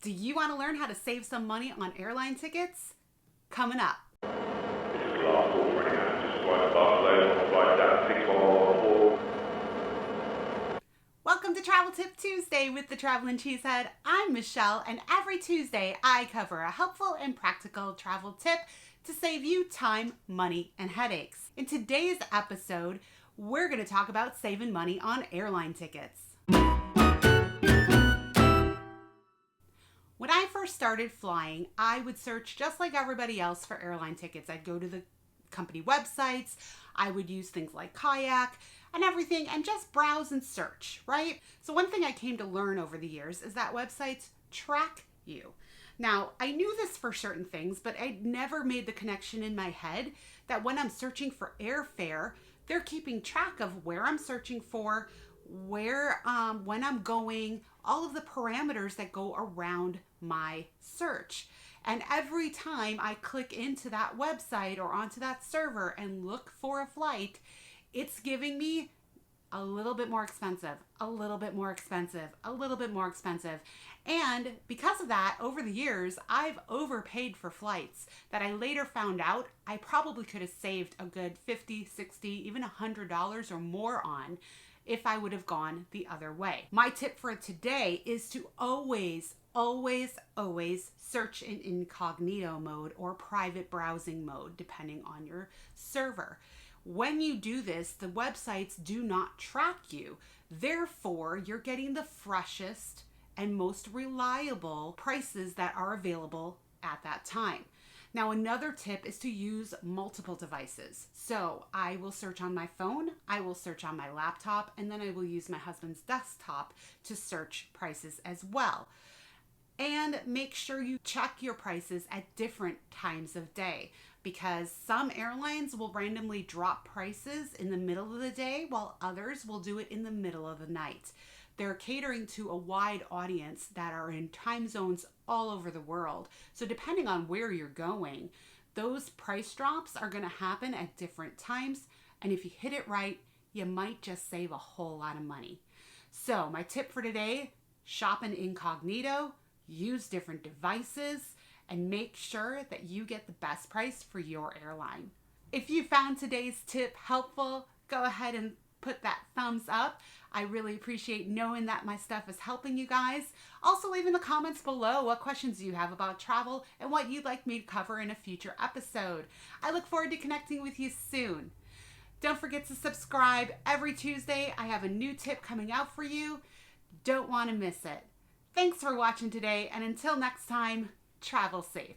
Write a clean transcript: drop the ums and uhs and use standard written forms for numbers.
Do you want to learn how to save some money on airline tickets? Coming up. Welcome to Travel Tip Tuesday with the Traveling Cheesehead. I'm Michelle, and every Tuesday I cover a helpful and practical travel tip to save you time, money, and headaches. In today's episode, we're going to talk about saving money on airline tickets. When I first started flying, I would search just like everybody else for airline tickets. I'd go to the company websites, I would use things like Kayak and everything and just browse and search, right? So one thing I came to learn over the years is that websites track you. Now, I knew this for certain things, but I'd never made the connection in my head that when I'm searching for airfare, they're keeping track of where I'm searching for, where, when I'm going, all of the parameters that go around my search. And every time I click into that website or onto that server and look for a flight, it's giving me a little bit more expensive, a little bit more expensive, a little bit more expensive. And because of that, over the years, I've overpaid for flights that I later found out I probably could have saved a good $50, $60, even $100 or more on if I would have gone the other way. My tip for today is to always search in incognito mode or private browsing mode, depending on your server. When you do this, the websites do not track you. Therefore, you're getting the freshest and most reliable prices that are available at that time. Now, another tip is to use multiple devices. So I will search on my phone, I will search on my laptop, and then I will use my husband's desktop to search prices as well. And make sure you check your prices at different times of day, because some airlines will randomly drop prices in the middle of the day while others will do it in the middle of the night. They're catering to a wide audience that are in time zones all over the world. So depending on where you're going, those price drops are going to happen at different times. And if you hit it right, you might just save a whole lot of money. So my tip for today, shop in incognito, use different devices, and make sure that you get the best price for your airline. If you found today's tip helpful, go ahead and put that thumbs up. I really appreciate knowing that my stuff is helping you guys. Also, leave in the comments below what questions you have about travel and what you'd like me to cover in a future episode. I look forward to connecting with you soon. Don't forget to subscribe. Every Tuesday, I have a new tip coming out for you. Don't want to miss it. Thanks for watching today, and until next time, travel safe.